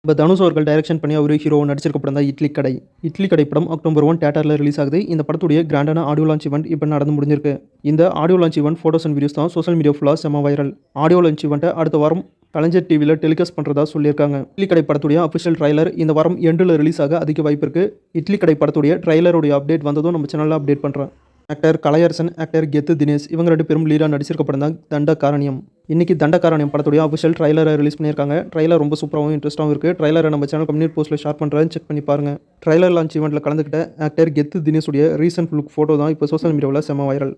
இப்போ தனுஷ் அவர்கள் டைரக்ஷன் பண்ணி அவரு ஹீரோவா நடிச்சிருக்க படம் தான் இட்லி கடை. இட்லி கடை படம் அக்டோபர் 1 தியேட்டர்ல ரிலீஸ் ஆகுது. இந்த படத்துடைய கிராண்டான ஆடியோ லான்ச் ஈவென்ட் இப்போ நடந்து முடிஞ்சிருக்கு. இந்த audio launch event photos and videos தான் சோஷியல் மீடியா ஃபுல்லா செம வைரல். ஆடியோ லான்ச் ஈவென்ட்டை அடுத்த வாரம் கலைஞர் டிவில டெலிகாஸ்ட் பண்றதா சொல்லியிருக்காங்க. இட்லி கடை படத்துடைய அஃபிஷியல் ட்ரைலர் இந்த வாரம் எண்டுல ரிலீஸ் ஆக அதிக வாய்ப்பு இருக்கு. இட்லி கடை படத்துடைய ட்ரைலருடைய அப்டேட் வந்ததும் நம்ம சேனல்ல அப்டேட் பண்றேன். ஆக்டர் கலையரசன், ஆக்டர் கெத்து தினேஷ் இவங்க 2 பேரும் லீடா நடிச்சிருக்க படம் தான் தண்டகாரண்யம். இன்னைக்கு தண்டகாரண்யம் படத்துடைய அஃபிஷியல் ட்ரைலரை ரிலீஸ் பண்ணியிருக்காங்க. ட்ரைலர் ரொம்ப சூப்பராகவும் இன்ட்ரெஸ்ட்டாகவும் இருக்குது. ட்ரைலரை நம்ம சேனல் கம்யூனிட்டி போஸ்ட்டில் ஷேர் பண்ணுறேன், செக் பண்ணி பாருங்கள். ட்ரைலர் லான்ச் ஈவெண்ட்டில் கலந்துக்கிட்ட ஆக்டர் கெத்து தினேஷுடைய ரீசெண்ட் லுக் ஃபோட்டோ தான் இப்போ சோஷியல் மீடியாவில் செம viral.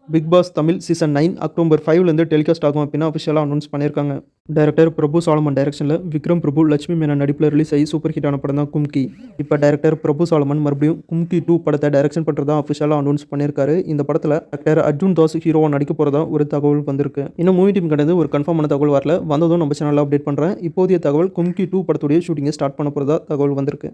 Big Boss Tamil season 9 October 5லேருந்து டெலிகாஸ்ட் ஆகும் அப்படின்னு அஃபிஷியலாக அனௌன்ஸ் பண்ணியிருக்காங்க. டைரக்டர் பிரபு சாலமன் டைரக்ஷனில் விக்ரம் பிரபு, லட்சுமி மேனன் நடிப்பில் ரிலீஸ் ஆகி சூப்பர் ஹிட்டான படம் தான் கும்கி. இப்போ டைரக்டர் பிரபு சாலமன் மறுபடியும் கும்கி 2 படத்தை டைரக்ஷன் பண்ணுறதா அஃபிஷியலாக அனௌன்ஸ் பண்ணியிருக்காரு. இந்த படத்தில் ஆக்டர் அர்ஜுன் தாஸ் ஹீரோவாக நடிக்க போகிறதா ஒரு தகவல் வந்திருக்கு. இன்னும் மூவி டீம் கிட்ட ஒரு கன்ஃபார்மான தகவல் வரல. வந்ததும் நம்ம சேனலில் அப்டேட் பண்ணுறேன். இப்போதைய தகவல் கும்கி 2 படத்துடைய ஷூட்டிங்கை ஸ்டார்ட் பண்ண போகிறதா தகவல் வந்திருக்கு.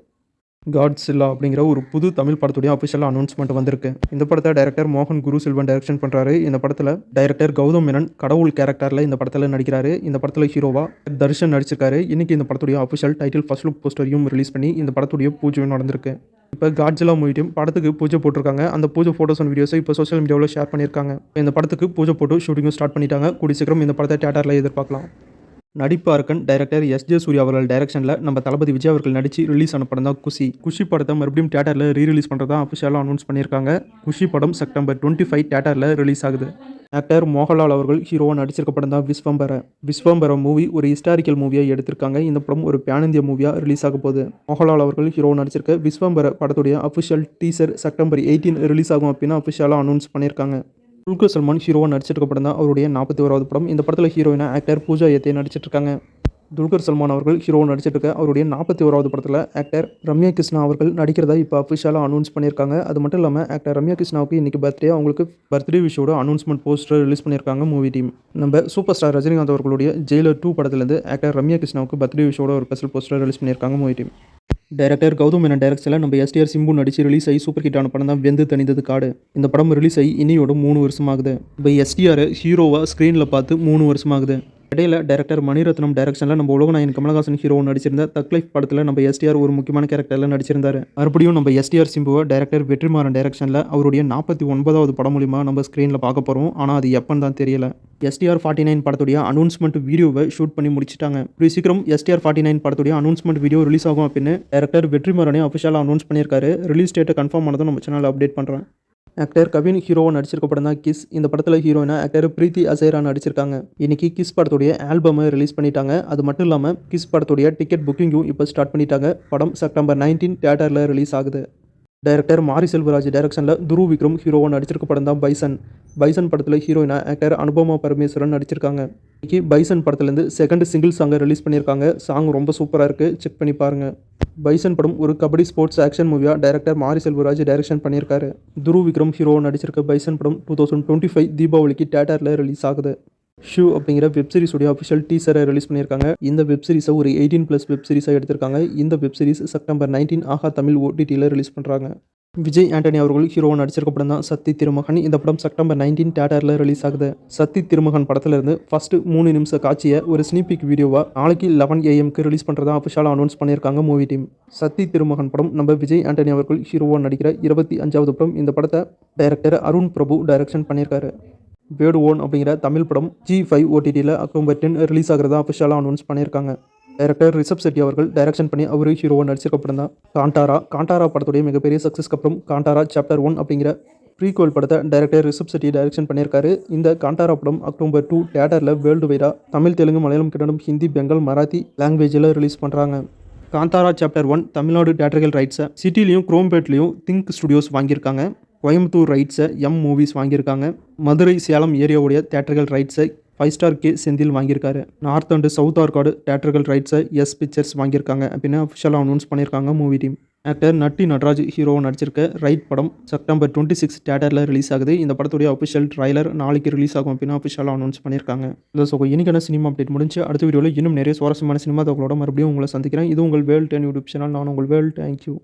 காட்ஸில்லா அப்படிங்கிற ஒரு புது தமிழ் படத்துடைய அஃபிஷியல் அனௌன்ஸ்மெண்ட் வந்திருக்கு. இந்த படத்தை டைரக்டர் மோகன் குரு செல்வன் டைரக்ஷன் பண்ணுறாரு. இந்த படத்தில் டைரக்டர் கௌதம் மேனன் கடவுள் கேரக்டரில் இந்த படத்தில் நடிக்கிறாரு. இந்த படத்தில் ஹீரோவா தர்ஷன் நடிச்சிருக்காரு. இன்னைக்கு இந்த படத்துடைய அஃபிஷியல் டைட்டில் ஃபர்ஸ்ட் லுக் போஸ்டரையும் ரிலீஸ் பண்ணி இந்த படத்துடைய பூஜையும் நடந்திருக்கு. இப்போ காட்ஸில்லா மூவி டீம் படத்துக்கு பூஜை போட்டிருக்காங்க. அந்த பூஜை ஃபோட்டோஸ் அண்ட் வீடியோஸை இப்போ சோஷியல் மீடியாவில் ஷேர் பண்ணியிருக்காங்க. இந்த படத்துக்கு பூஜை போட்டு ஷூட்டிங்கும் ஸ்டார்ட் பண்ணிட்டாங்க. கூடிய சீக்கிரம் இந்த படத்தை தியேட்டரில் எதிர்பார்க்கலாம். நடிப்பு அரக்கன் டைரக்டர் எஸ்.ஜே. சூர்யா அவர்கள் டைரக்ஷனில் நம்ம தளபதி விஜய் அவர்கள் நடித்து ரிலீஸ் ஆன படம் தான் குஷி. குஷி படத்தை மறுபடியும் தியேட்டரில் ரீரிலீஸ் பண்ணுறதா அஃபிஷியலாக அனௌன்ஸ் பண்ணியிருக்காங்க. குஷி படம் செப்டம்பர் 25 தியேட்டரில் ரிலீஸ் ஆகுது. ஆக்டர் மோகன்லால் அவர்கள் ஹீரோவாக நடிச்சிருக்க படம் தான் விஸ்வம்பரம் மூவி ஒரு ஹிஸ்டாரிக்கல் மூவியாக எடுத்திருக்காங்க. இந்த படம் ஒரு பேன் இந்தியா மூவியாக ரிலீஸ் ஆக போகுது. மோகன்லால் அவர்கள் ஹீரோவாக நடிச்சிருக்க விஸ்வம்பர படத்துடைய அஃபிஷியல் டீசர் செப்டம்பர் 18 ரிலீஸ் ஆகும் அப்படின்னு அஃபிஷியலாக அனௌன்ஸ் பண்ணியிருக்காங்க. துல்கர் சல்மான் ஹீரோவாக நடிச்சிருக்க படம் தான் அவருடைய 41வது படம். இந்த படத்தில் ஹீரோயினா ஆக்டர் பூஜா ஏத்தே நடிச்சிட்ருக்காங்க. துல்கர் சல்மான் அவர்கள் ஹீரோவாக நடிச்சிருக்க அவருடைய 41வது படத்தில் ஆக்டர் ரம்யா கிருஷ்ணா அவர்கள் நடிக்கிறதா இப்போ அஃபிஷியலாக அனௌன்ஸ் பண்ணியிருக்காங்க. அது மட்டும் இல்லாமல் ஆக்டர் ரம்யா கிருஷ்ணாவுக்கு இன்றைக்கி பர்த்டே. அவங்களுக்கு பர்த்டே விஷயோட அனௌன்ஸ்மெண்ட் போஸ்டர் ரிலீஸ் பண்ணியிருக்காங்க மூவி டீம். நம்ம சூப்பர் ஸ்டார் ரஜினிகாந்த் அவர்களுடைய ஜெயிலர் 2 படத்துலேருந்து ஆக்டர் ரம்யா கிருஷ்ணாவுக்கு பர்த்டே விஷயோட ஒரு ஸ்பெஷல் போஸ்டர் ரிலீஸ் பண்ணியிருக்காங்க movie team. Director Gautham Menon டைரக்ஷனில் நம்ம எஸ்டிஆர் சிம்பு நடிச்சு ரிலீஸ் ஆகி சூப்பர் ஹிட்டான படம் தான் வெந்து தணிந்தது காடு. இந்த படம் ரிலீஸ் ஆகி இன்னையோட 3 வருஷமாகுது. இப்போ எஸ்டிஆர் ஹீரோவாக ஸ்க்ரீனில் பார்த்து 3 வருஷமாகுது. இடையில டைரக்டர் மணிரத்னம் டைரக்ஷனில் நம்ம உலகநாயகன் கமலஹாசன் ஹீரோவை நடிச்சிருந்த தக் லைஃப் படத்தில் நம்ம எஸ்டிஆர் ஒரு முக்கியமான கேரக்டரில் நடிச்சிருந்தார். மறுபடியும் நம்ம எஸ்டிஆர் சிம்புவை டைரக்டர் வெற்றிமாறன் டைரக்ஷனில் அவருடைய 49வது படம் மூலிமா நம்ம ஸ்க்ரீனில் பார்க்க போகிறோம். ஆனால் அது எப்போன்னு தான் தெரியல. எஸ்டிஆர் 49 படத்துடைய அனௌன்ஸ்மெண்ட் வீடியோவை ஷூட் பண்ணி முடிச்சிட்டாங்க. இப்படி சீக்கிரம் எஸ்டிஆர் 49 படத்துடைய அனௌன்ஸ்மெண்ட் வீடியோ ரிலீஸ் ஆகும் அப்படின்னு டைரக்டர் வெற்றிமாறனே அஃபிஷியலாக அனௌன்ஸ் பண்ணியிருக்காரு. ரிலீஸ் டேட்டை கன்ஃபார்ம் ஆனதும் நம்ம சேனலில் அப்டேட் பண்ணுறேன். ஆக்டர் கவின் ஹீரோவாக நடிச்சிருக்க படம் தான் கிஸ். இந்த படத்தில் ஹீரோயினா ஆக்டர் பிரீத்தி அசைரா நடிச்சிருக்காங்க. இன்னைக்கு கிஸ் படத்துடைய ஆல்பமை ரிலீஸ் பண்ணிட்டாங்க. அது மட்டும் இல்லாமல் கிஸ் படத்துடைய டிக்கெட் புக்கிங்கும் இப்போ ஸ்டார்ட் பண்ணிட்டாங்க. படம் செப்டம்பர் 19 தியேட்டரில் ரிலீஸ் ஆகுது. டைரக்டர் மாரி செல்வராஜ் டைரக்ஷனில் துருவ் விக்ரம் ஹீரோவாக நடிச்சிருக்க படம் தான் பைசன் படத்தில் ஹீரோயினா ஆக்டர் அனுபமா பரமேஸ்வரன் நடிச்சிருக்காங்க. இன்னைக்கு பைசன் படத்துலேருந்து செகண்ட் சிங்கிள் சாங்கை ரிலீஸ் பண்ணியிருக்காங்க. சாங் ரொம்ப சூப்பராக இருக்குது, செக் பண்ணி பாருங்கள். பைசன் படம் ஒரு கபடி ஸ்போர்ட்ஸ் ஆக்ஷன் மூவியாக டைரக்டர் மாரி செல்வராஜ் டைரக்ஷன் பண்ணியிருக்காரு. துருவ் விக்ரம் ஹீரோவாக நடிச்சிருக்க பைசன் படம் 2025 தீபாவளிக்கு தியேட்டரில் ரிலீஸ் ஆகுது. ஷூ அப்படிங்கிற வெப்சீரிஸுடைய அஃபிஷியல் டீசரை ரிலீஸ் பண்ணியிருக்காங்க. இந்த வெப்சீரிஸை ஒரு 18+ வெப்சீரிஸாக எடுத்திருக்காங்க. இந்த வெப்சீரிஸ் செப்டம்பர் 19 ஆஹா தமிழ் OTTயில் ரிலீஸ் பண்ணுறாங்க. விஜய் ஆண்டனி அவர்கள் ஹீரோவாக நடிச்சிருக்க படம் தான் சத்தி திருமகன். இந்த படம் செப்டம்பர் 19 தியேட்டரில் ரிலீஸ் ஆகுது. சத்தி திருமகன் படத்திலிருந்து ஃபர்ஸ்ட் 3 நிமிஷ காட்சியை ஒரு ஸ்னீபிக் வீடியோவாக நாளைக்கு 11 AM ரிலீஸ் பண்ணுறதா அஃபிஷியலாக அனௌன்ஸ் பண்ணியிருக்காங்க மூவி டீம். சத்தி திருமகன் படம் நம்ம விஜய் ஆண்டனி அவர்கள் ஹீரோவாக நடிக்கிற 25வது படம். இந்த படத்தை டைரக்டர் அருண் பிரபு டைரக்ஷன் பண்ணியிருக்காரு. வேர்டு ஓன் அப்படிங்கிற தமிழ் படம் G5 OTTயில் அக்டோபர் 10 ரிலீஸ் ஆகிறதா அஃபிஷியலாக அனௌன்ஸ் பண்ணியிருக்காங்க. டைரக்டர் ரிஷப் செட்டி அவர்கள் டைரக்ஷன் பண்ணி அவரு ஹீரோவாக நடிச்சிருக்க படம் தான் காண்டாரா படத்துடைய மிகப்பெரிய சக்ஸஸ்க்கு அப்புறம் காண்டாரா சாப்டர் 1 அப்படிங்கிற ப்ரீக்வல் படத்தை டைரக்டர் ரிஷப் செட்டி டைரக்ஷன் பண்ணியிருக்காரு. இந்த காண்டாரா படம் அக்டோபர் 2 தியேட்டரில் வேர்ல்டு வைடாக தமிழ், தெலுங்கு, மலையாளம், கன்னடம், ஹிந்தி, பெங்கால், மராத்தி லாங்குவேஜில் ரிலீஸ் பண்ணுறாங்க. காண்டாரா சாப்டர் 1 தமிழ்நாடு தியேட்டர்கள் ரைட்ஸை சிட்டிலையும் குரோம்பேட்லையும் திங்க் ஸ்டுடியோஸ் வாங்கியிருக்காங்க. கோயம்புத்தூர் ரைட்ஸை மூவிஸ் வாங்கியிருக்காங்க. மதுரை, சேலம் ஏரியாவுடைய தியேட்டர்கள் ரைட்ஸை 5 ஸ்டார் கே செந்தில் வாங்கியிருக்காரு. நார்த் அண்ட் சவுத் ஆர்காடு தியேட்டர்கள் ரைட்ஸை எஸ் பிக்சர்ஸ் வாங்கியிருக்காங்க அப்படின்னு அஃபிஷியலாக அனௌன்ஸ் பண்ணியிருக்காங்க movie team. Actor Natty Natraj ஹீரோவாக நடிச்சிருக்க ரைட் படம் செப்டம்பர் 26 தியேட்டரில் ரிலீஸ் ஆகுது. இந்த படத்துடைய அஃபிஷியல் ட்ரைலர் நாளைக்கு ரிலீஸ் ஆகும் அப்படின்னு அஃபிஷியலாக அனௌன்ஸ் பண்ணியிருக்காங்க. ஸோ இன்னைக்கான சினிமா அப்டேட் முடிஞ்சு அடுத்த வீடியோவில் இன்னும் நிறைய சுவாரஸ்யமான சினிமா தகவலோட மறுபடியும் உங்களை சந்திக்கிறேன். இது உங்கள் வேர்ல்ட் யூடியூப் சேனல். நான் உங்கள் வேர்ல்ட். தேங்க்யூ.